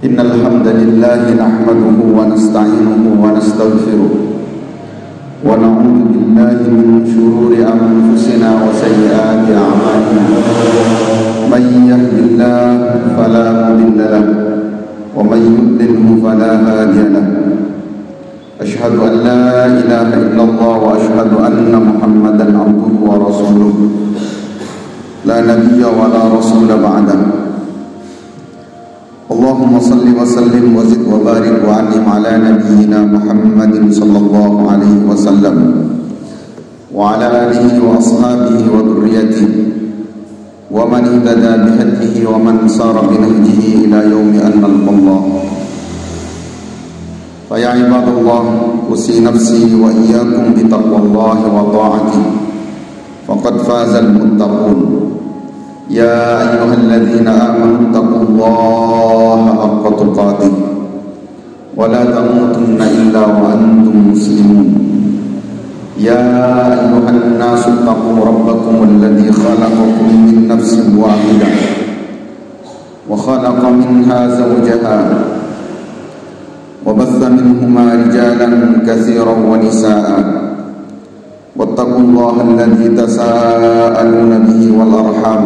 إن الحمد لله نحمده ونستعينه ونستغفره ونعوذ بالله من شرور أنفسنا وسيئات أعمالنا من يهد الله فلا مضل له ومن يضلله فلا هادي له أشهد أن لا إله إلا الله وأشهد أن محمدا عبده ورسوله لا نبي ولا رسول بعده اللهم صل وسلم وزد وبارك وأنعم على نبينا محمد صلى الله عليه وسلم وعلى آله وأصحابه وذريته ومن اهتدى بهديه ومن سار بنهجه إلى يوم أن نلقى الله. فيا عباد الله أوصي نفسي وإياكم بتقوى الله وطاعته فقد فاز المتقون. يا أيها الذين آمنوا اتقوا الله حق تقاته ولا تموتن إلا وأنتم مسلمون. يا أيها الناس اتقوا ربكم الذي خلقكم من نفس واحدة وخلق منها زوجها وبث منهما رجالا كثيرا ونساء واتقوا الله الذي تساءلون به والأرحام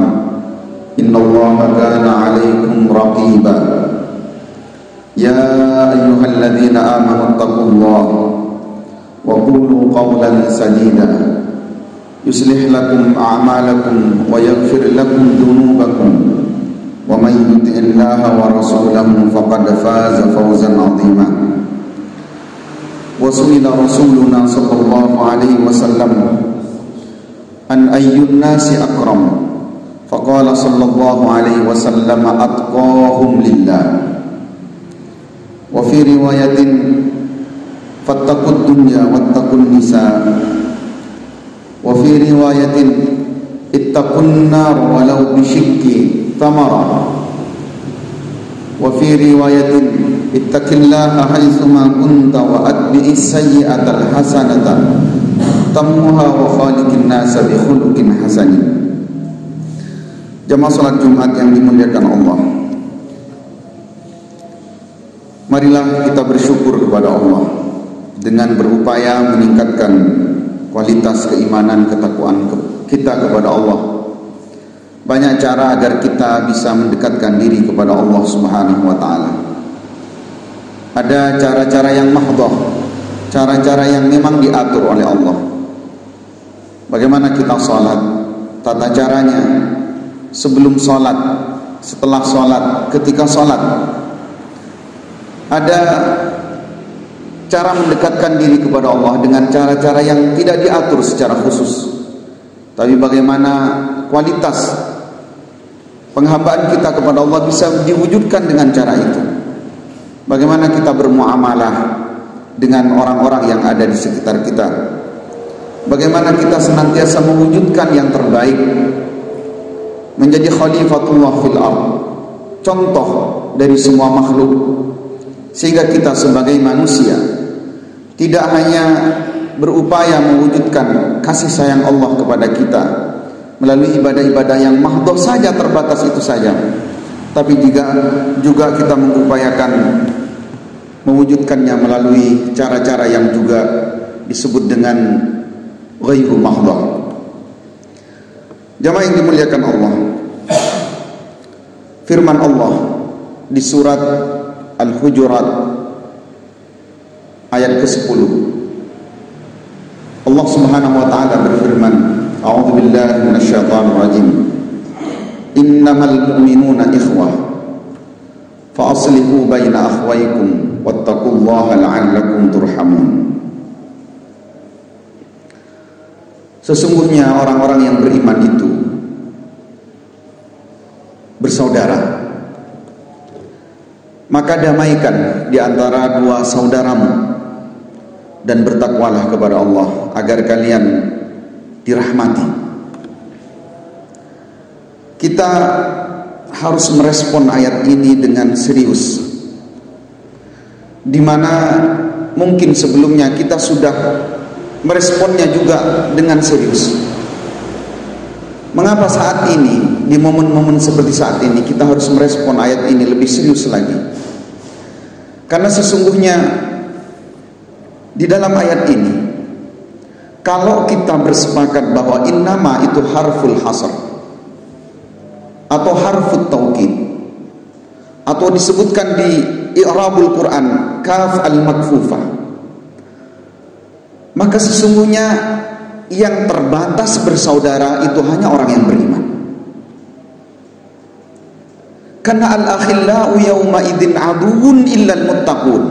إن الله كان عليكم رقيبا. يا أيها الذين آمنوا اتقوا الله وقولوا قولا سديدا يصلح لكم أعمالكم ويغفر لكم ذنوبكم ومن يطع الله ورسوله فقد فاز فوزا عظيما. وسئل رسولنا صلى الله عليه وسلم أن أي الناس أكرم فقال صلى الله عليه وسلم أتقاهم لله. وفي رواية فاتقوا الدنيا واتقوا النساء. وفي رواية اتقوا النار ولو بشق ثمرة. وفي رواية اتق الله حيثما كنت وأتبع السيئة الحسنة تمها وخالق الناس بخلق حسن. Jamaah salat Jumat yang dimuliakan Allah, marilah kita bersyukur kepada Allah dengan berupaya meningkatkan kualitas keimanan ketakwaan kita kepada Allah. Banyak cara agar kita bisa mendekatkan diri kepada Allah Subhanahu wa taala. Ada cara-cara yang mahdhah, cara-cara yang memang diatur oleh Allah. Bagaimana kita salat, tata caranya, sebelum salat, setelah salat, ketika salat. Ada cara mendekatkan diri kepada Allah dengan cara-cara yang tidak diatur secara khusus. Tapi bagaimana kualitas penghambaan kita kepada Allah bisa diwujudkan dengan cara itu. Bagaimana kita bermuamalah dengan orang-orang yang ada di sekitar kita. Bagaimana kita senantiasa mewujudkan yang terbaik, menjadi khalifatullah fil ardh, contoh dari semua makhluk, sehingga kita sebagai manusia tidak hanya berupaya mewujudkan kasih sayang Allah kepada kita melalui ibadah-ibadah yang mahdhah saja, terbatas itu saja, tapi juga kita mengupayakan mewujudkannya melalui cara-cara yang juga disebut dengan ghairu mahdhah. Jamaah yang dimuliakan Allah, firman Allah di surat Al-Hujurat ayat ke-10, Allah Subhanahu wa taala berfirman, a'udzu billahi minasyaitonir rajim, innamal mu'minuna ikhwah fa aslihu baina akhwaykum wattaqullaha la'allakum turhamun. Sesungguhnya orang-orang yang beriman itu bersaudara, maka damaikan di antara dua saudaramu dan bertakwalah kepada Allah agar kalian dirahmati. Kita harus merespon ayat ini dengan serius, di mana mungkin sebelumnya kita sudah meresponnya juga dengan serius. Mengapa saat ini, di momen-momen seperti saat ini, kita harus merespon ayat ini lebih serius lagi? Karena sesungguhnya di dalam ayat ini, kalau kita bersepakat bahwa innama itu harful hasr atau harfut taukid, atau disebutkan di i'rabul Quran kaf al-makfufah, maka sesungguhnya yang terbatas bersaudara itu hanya orang yang beriman. Karena al-akhillau yawma idzin aduun illal muttaqun.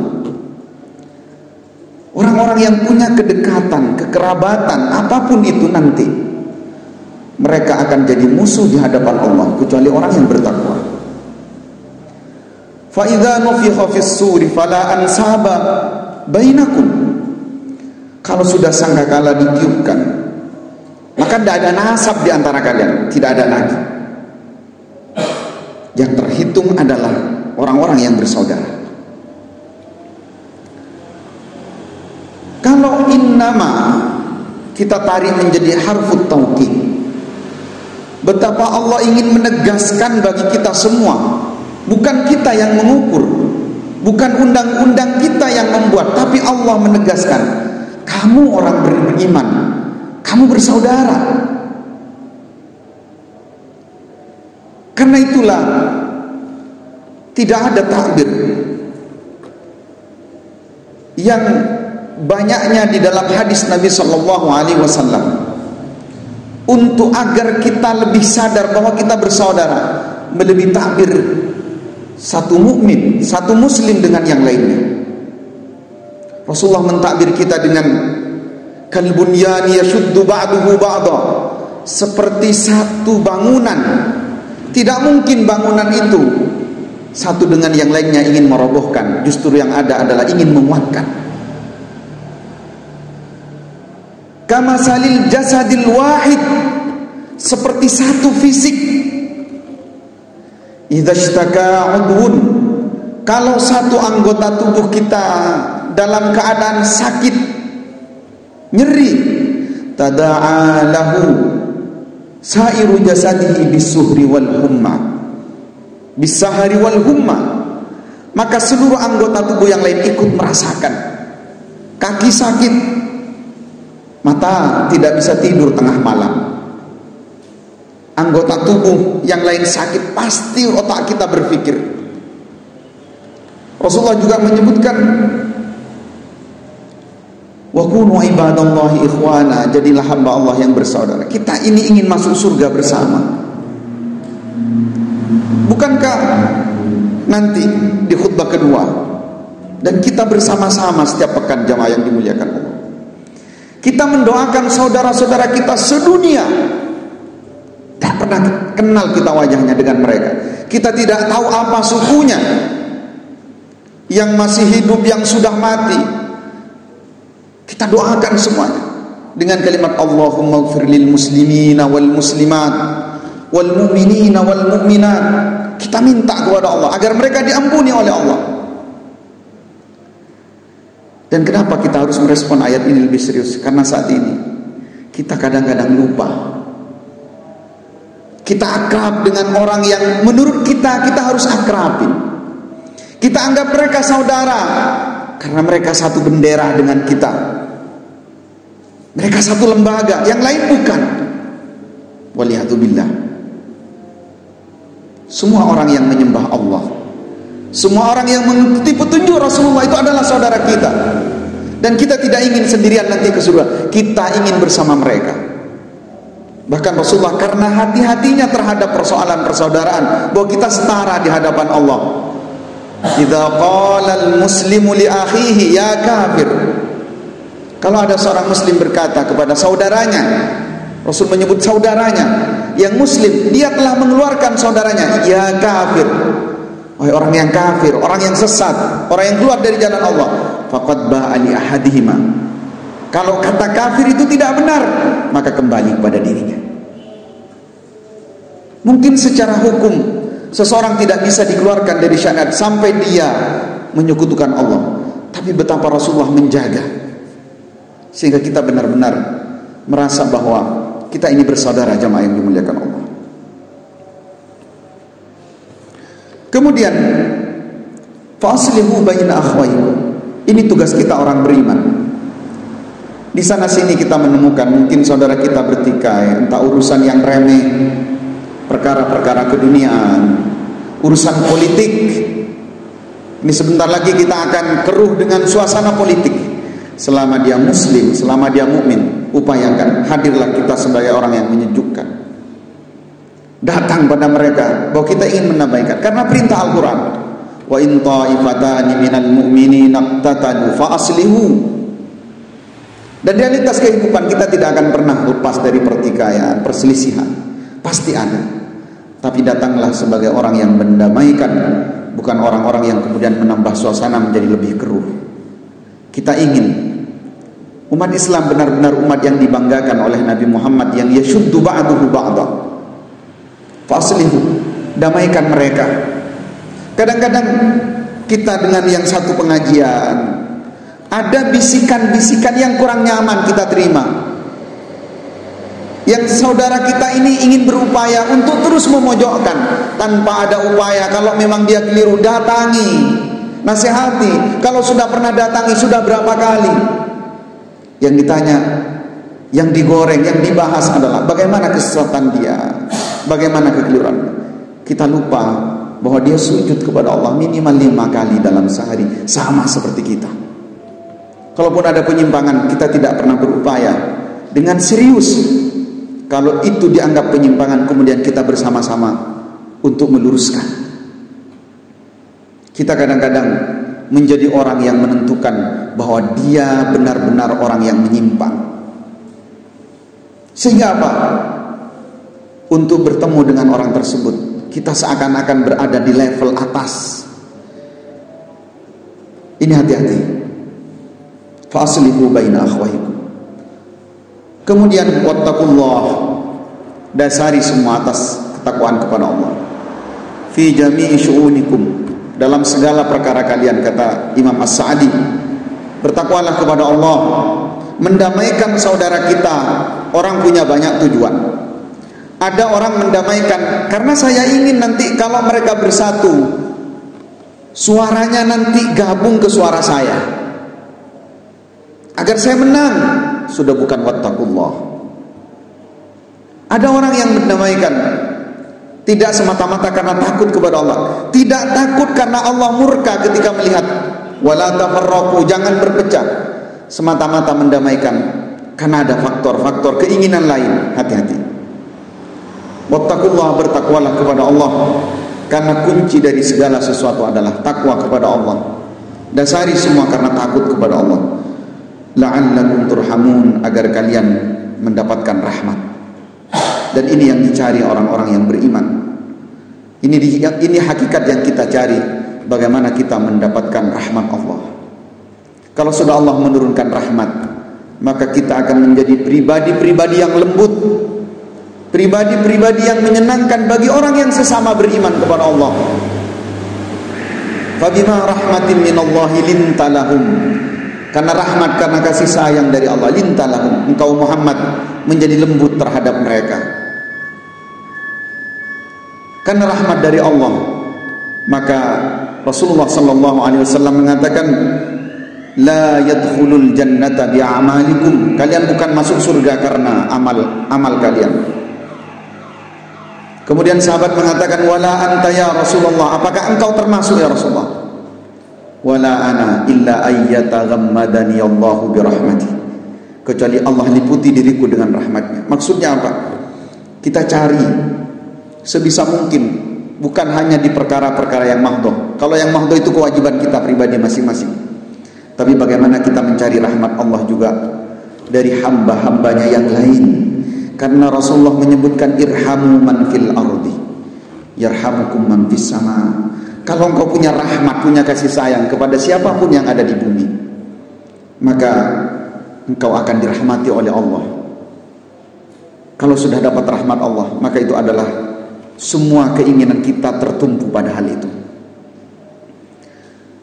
Orang-orang yang punya kedekatan, kekerabatan, apapun itu nanti, mereka akan jadi musuh di hadapan Allah kecuali orang yang bertakwa. Fa idza nufikha fis suri fala ansaba bainakum. Kalau sudah sangkakala ditiupkan, maka tidak ada nasab di antara kalian, tidak ada lagi. Yang terhitung adalah orang-orang yang bersaudara. Kalau innama kita tarik menjadi harfut taukid, betapa Allah ingin menegaskan bagi kita semua, bukan kita yang mengukur, bukan undang-undang kita yang membuat, tapi Allah menegaskan, kamu orang beriman, kamu bersaudara. Karena itulah tidak ada takbir yang banyaknya di dalam hadis Nabi Shallallahu Alaihi Wasallam untuk agar kita lebih sadar bahwa kita bersaudara, melebihi takbir satu mukmin, satu muslim dengan yang lainnya. Rasulullah mentakbir kita dengan kal bunyani yashuddu ba'duhu ba'da, seperti satu bangunan. Tidak mungkin bangunan itu satu dengan yang lainnya ingin merobohkan, justru yang ada adalah ingin menguatkan. Kama salil jasadil wahid, seperti satu fisik. Idza ishtaka udhun, kalau satu anggota tubuh kita dalam keadaan sakit, nyeri, tada'a lahu sairu jasadihi bisuhri wal humma, bisahari wal humma, maka seluruh anggota tubuh yang lain ikut merasakan. Kaki sakit, mata tidak bisa tidur tengah malam. Anggota tubuh yang lain sakit, pasti otak kita berpikir. Rasulullah juga menyebutkan, wa kunu ibadallahi ikhwana, jadilah hamba Allah yang bersaudara. Kita ini ingin masuk surga bersama. Bukankah nanti di khutbah kedua, dan kita bersama-sama setiap pekan jamaah yang dimuliakan Allah, kita mendoakan saudara-saudara kita sedunia, tak pernah kenal kita wajahnya dengan mereka, kita tidak tahu apa sukunya, yang masih hidup, yang sudah mati, kita doakan semuanya dengan kalimat Allahumma ighfir lil muslimina wal muslimat wal mu'minina wal mu'minat. Kita minta kepada Allah agar mereka diampuni oleh Allah. Dan kenapa kita harus merespon ayat ini lebih serius? Karena saat ini kita kadang-kadang lupa. Kita akrab dengan orang yang menurut kita harus akrabin. Kita anggap mereka saudara karena mereka satu bendera dengan kita, mereka satu lembaga, yang lain bukan. Waliyatubillah. Semua orang yang menyembah Allah, semua orang yang mengikuti petunjuk Rasulullah itu adalah saudara kita. Dan kita tidak ingin sendirian nanti ke surga, kita ingin bersama mereka. Bahkan Rasulullah karena hati-hatinya terhadap persoalan persaudaraan, bahwa kita setara di hadapan Allah. Idza qala al-muslimu li akhihi ya kafir, kalau ada seorang muslim berkata kepada saudaranya, Rasul menyebut saudaranya yang muslim, dia telah mengeluarkan saudaranya, ya kafir, wahai orang yang kafir, orang yang sesat, orang yang keluar dari jalan Allah, faqad ba'a li ahadihima. Kalau kata kafir itu tidak benar, maka kembali kepada dirinya. Mungkin secara hukum seseorang tidak bisa dikeluarkan dari syariat sampai dia menyekutukan Allah, tapi betapa Rasulullah menjaga sehingga kita benar-benar merasa bahwa kita ini bersaudara, jamaah yang dimuliakan Allah. Kemudian Fa'aslihu baina akhwaykum. Ini tugas kita orang beriman. Di sana sini kita menemukan mungkin saudara kita bertikai, entah urusan yang remeh, perkara-perkara keduniaan, urusan politik. Ini sebentar lagi kita akan keruh dengan suasana politik. Selama dia muslim, selama dia mukmin, upayakan hadirlah kita sebagai orang yang menyejukkan. Datang pada mereka bahwa kita ingin menambahkan, karena perintah Al-Quran, wa in ta'ifatani minal mu'minina iqtatalu fa aslihu. Dan realitas kehidupan kita tidak akan pernah lepas dari pertikaian, perselisihan. Pasti ada. Tapi datanglah sebagai orang yang mendamaikan, bukan orang-orang yang kemudian menambah suasana menjadi lebih keruh. Kita ingin umat Islam benar-benar umat yang dibanggakan oleh Nabi Muhammad, yang yashuddu ba'duhu ba'da. Faslihu, damaikan mereka. Kadang-kadang kita dengan yang satu pengajian ada bisikan-bisikan yang kurang nyaman kita terima. Yang saudara kita ini ingin berupaya untuk terus memojokkan tanpa ada upaya. Kalau memang dia keliru, datangi, nasihati. Kalau sudah pernah datangi, sudah berapa kali? Yang ditanya, yang digoreng, yang dibahas adalah bagaimana kesesatan dia, bagaimana kekeliruan. Kita lupa bahwa dia sujud kepada Allah minimal 5 kali dalam sehari, sama seperti kita. Kalaupun ada penyimpangan, kita tidak pernah berupaya dengan serius. Kalau itu dianggap penyimpangan, kemudian kita bersama-sama untuk meluruskan. Kita kadang-kadang menjadi orang yang menentukan bahwa dia benar-benar orang yang menyimpang. Sehingga apa? Untuk bertemu dengan orang tersebut, kita seakan-akan berada di level atas. Ini hati-hati. Fa'aslihu baina akhwaykum. Kemudian wattaqullah, dasari semua atas ketakwaan kepada Allah. Fi jami'i syu'unikum, dalam segala perkara kalian, kata Imam As-Sa'di. Bertakwalah kepada Allah, mendamaikan saudara kita. Orang punya banyak tujuan. Ada orang mendamaikan karena saya ingin nanti kalau mereka bersatu, suaranya nanti gabung ke suara saya, agar saya menang. Sudah bukan wattaqullah. Ada orang yang mendamaikan tidak semata-mata karena takut kepada Allah, tidak takut karena Allah murka ketika melihat wala tafarraqu, jangan berpecah, semata-mata mendamaikan karena ada faktor-faktor keinginan lain. Hati-hati. Wattaqullah, bertakwalah kepada Allah, karena kunci dari segala sesuatu adalah takwa kepada Allah. Dasari semua karena takut kepada Allah. La'allakum turhamun, agar kalian mendapatkan rahmat. Dan ini yang dicari orang-orang yang beriman. Ini hakikat yang kita cari, bagaimana kita mendapatkan rahmat Allah. Kalau sudah Allah menurunkan rahmat, maka kita akan menjadi pribadi-pribadi yang lembut, pribadi-pribadi yang menyenangkan bagi orang yang sesama beriman kepada Allah. Fabima rahmatin minallahi lintalahum, karena rahmat, karena kasih sayang dari Allah, lintalahum, engkau Muhammad menjadi lembut terhadap mereka. Karena rahmat dari Allah, maka Rasulullah sallallahu alaihi wasallam mengatakan, la yadkhulul jannata bi'amalikum, kalian bukan masuk surga karena amal kalian. Kemudian sahabat mengatakan, wala anta ya Rasulullah, apakah engkau termasuk ya Rasulullah? Wala ana illa ayyataghammadani Allahu birahmati, kecuali Allah liputi diriku dengan rahmatnya. Maksudnya apa? Kita cari sebisa mungkin, bukan hanya di perkara-perkara yang mahdoh. Kalau yang mahdoh itu kewajiban kita pribadi masing-masing, tapi bagaimana kita mencari rahmat Allah juga dari hamba-hambanya yang lain. Karena Rasulullah menyebutkan irhamu man fil ardi yarhamukum man fis sama. Kalau engkau punya rahmat, punya kasih sayang kepada siapapun yang ada di bumi, maka engkau akan dirahmati oleh Allah. Kalau sudah dapat rahmat Allah, maka itu adalah semua keinginan kita tertumpu pada hal itu.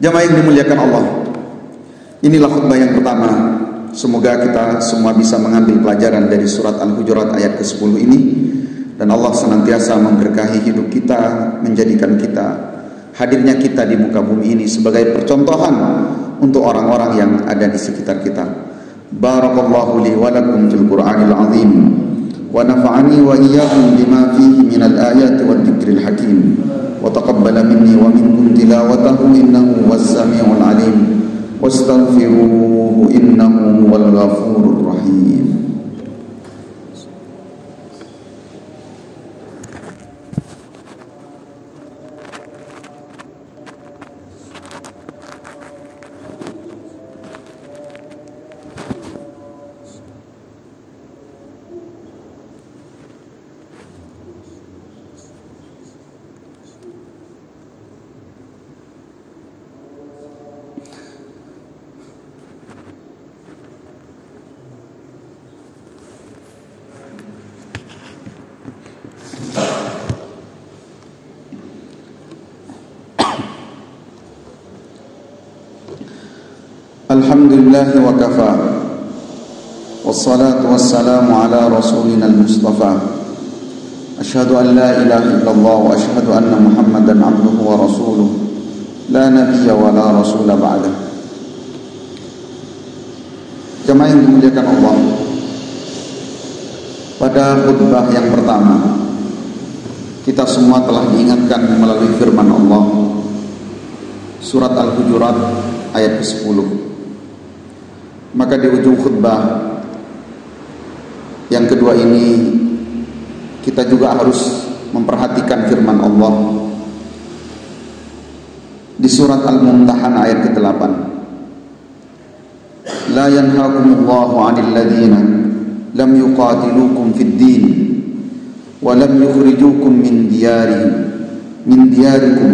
Jamaah yang dimuliakan Allah, inilah khutbah yang pertama. Semoga kita semua bisa mengambil pelajaran dari surat Al-Hujurat ayat ke-10 ini, dan Allah senantiasa memberkahi hidup kita, menjadikan kita hadirnya kita di muka bumi ini sebagai percontohan untuk orang-orang yang ada di sekitar kita. Barakallahu li wa lakum fil Qur'anil azim wa nafa'ani wa iyyakum bima fihi minal ayati wad dzikril hakim wa taqabbala minni wa minkum tilawatahu innahu was-sami'ul alim wastaghfiruhu innahu huwal ghafurur rahim. Alhamdulillah wa kafa wassalatu wassalamu ala rasulina al-mustafa asyhadu an la ilaha illallah wa asyhadu anna muhammadan abduhu wa rasuluh la nabiyya wa la rasula ba'dah. Jemaah yang dimuliakan Allah, pada khutbah yang pertama kita semua telah diingatkan melalui firman Allah surat Al-Hujurat ayat ke-10. Maka di ujung khutbah yang kedua ini kita juga harus memperhatikan firman Allah di surat Al-Mumtahanah ayat ke-8. La yanhaakumullahu 'anil ladzina lam yuqatilukum fid din wa lam yukhrijukum min diyarikum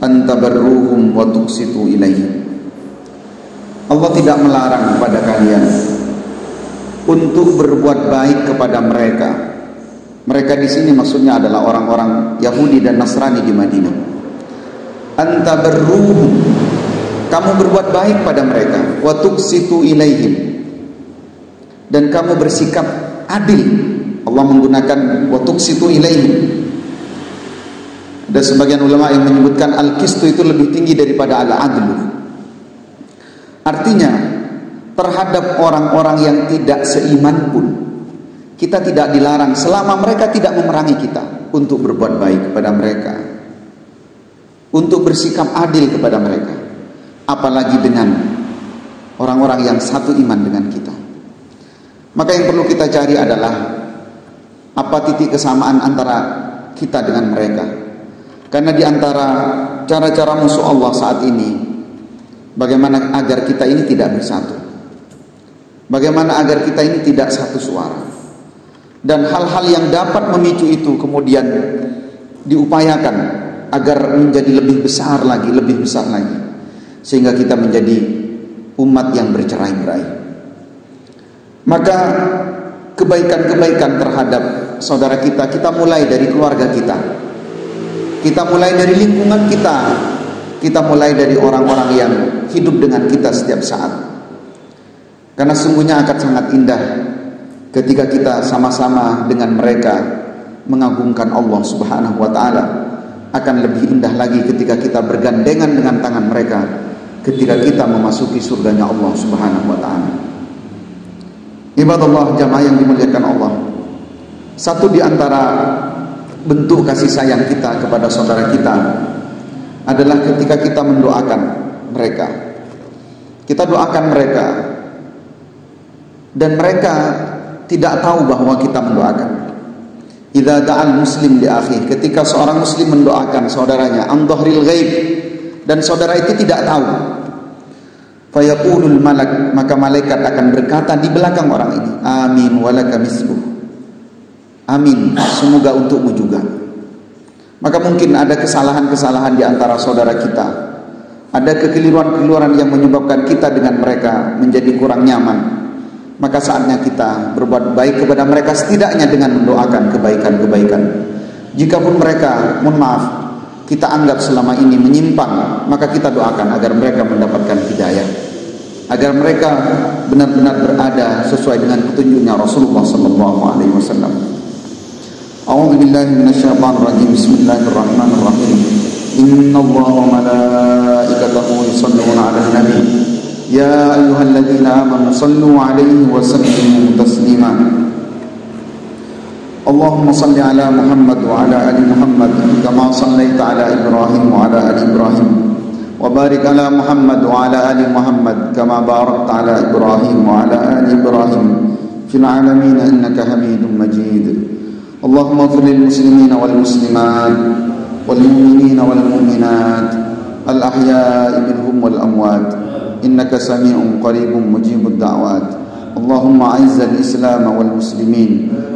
an tabarruhum wa tuqsitu ilaihim. Allah tidak melarang kepada kalian untuk berbuat baik kepada mereka. Mereka di sini maksudnya adalah orang-orang Yahudi dan Nasrani di Madinah. Antabarruhum, kamu berbuat baik pada mereka. Wa tuqsitu ilaihim, dan kamu bersikap adil. Allah menggunakan wa tuqsitu ilaihim. Ada sebagian ulama yang menyebutkan al-qistu itu lebih tinggi daripada al-adlu. Artinya terhadap orang-orang yang tidak seiman pun kita tidak dilarang selama mereka tidak memerangi kita untuk berbuat baik kepada mereka, untuk bersikap adil kepada mereka, apalagi dengan orang-orang yang satu iman dengan kita. Maka yang perlu kita cari adalah apa titik kesamaan antara kita dengan mereka. Karena di antara cara-cara musuh Allah saat ini, bagaimana agar kita ini tidak bersatu, bagaimana agar kita ini tidak satu suara, dan hal-hal yang dapat memicu itu kemudian diupayakan agar menjadi lebih besar lagi, sehingga kita menjadi umat yang bercerai-berai. Maka kebaikan-kebaikan terhadap saudara kita mulai dari keluarga kita mulai dari lingkungan kita mulai dari orang-orang yang hidup dengan kita setiap saat. Karena sungguhnya akan sangat indah ketika kita sama-sama dengan mereka mengagungkan Allah Subhanahu wa ta'ala. Akan lebih indah lagi ketika kita bergandengan dengan tangan mereka ketika kita memasuki surganya Allah Subhanahu wa ta'ala. Ibadallah, jamaah yang dimuliakan Allah, satu di antara bentuk kasih sayang kita kepada saudara kita adalah ketika kita mendoakan mereka. Kita doakan mereka dan mereka tidak tahu bahwa kita mendoakan. Idza da'al muslim li akhi, ketika seorang muslim mendoakan saudaranya an dhahril ghaib dan saudara itu tidak tahu, fayaqulul malak, maka malaikat akan berkata di belakang orang ini, amin walaka misluh, amin, semoga untukmu juga. Maka mungkin ada kesalahan-kesalahan di antara saudara kita, ada kekeliruan-kekeliruan yang menyebabkan kita dengan mereka menjadi kurang nyaman. Maka saatnya kita berbuat baik kepada mereka, setidaknya dengan mendoakan kebaikan-kebaikan. Jikapun mereka, mohon maaf, kita anggap selama ini menyimpang, maka kita doakan agar mereka mendapatkan hidayah, agar mereka benar-benar berada sesuai dengan petunjuknya Rasulullah SAW. A'udzu billahi minasyaitonir rajim. Bismillahirrahmanirrahim. إن الله وملائكته يصلون على النبي يا أيها الذين آمنوا صلوا عليه وسلموا تسليما اللهم صل على محمد وعلى آل محمد كما صليت على إبراهيم وعلى آل إبراهيم وبارك على محمد وعلى آل محمد كما باركت على إبراهيم وعلى آل إبراهيم في العالمين إنك حميد مجيد اللهم اغفر للمسلمين والمسلمات والمؤمنين والمؤمنات الأحياء منهم والأموات إنك سميع قريب مجيب الدعوات اللهم أعز الإسلام والمسلمين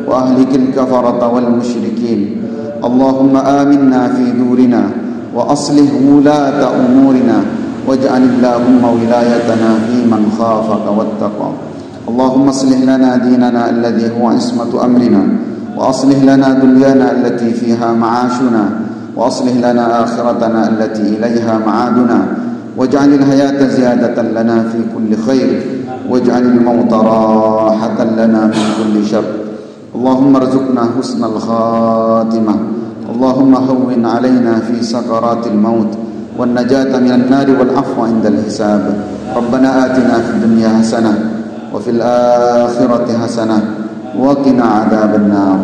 وأهلك الكفرة والمشركين اللهم آمنا في دورنا وأصلح ولاة أمورنا واجعل اللهم ولايتنا في من خافك واتقى اللهم اصلح لنا ديننا الذي هو عصمة أمرنا وأصلح لنا دنيانا التي فيها معاشنا وأصلح لنا آخرتنا التي إليها معادنا واجعل الحياة زيادة لنا في كل خير واجعل الموت راحة لنا من كل شر اللهم ارزقنا حسن الخاتمة اللهم هون علينا في سكرات الموت والنجاة من النار والعفو عند الحساب ربنا آتنا في الدنيا حسنة وفي الآخرة حسنة وقنا عذاب النار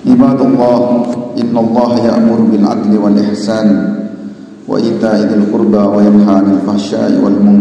عباد الله إن الله يأمر بالعدل والإحسان وإيتاء ذي القربى وينهى عن الفحشاء والمنكر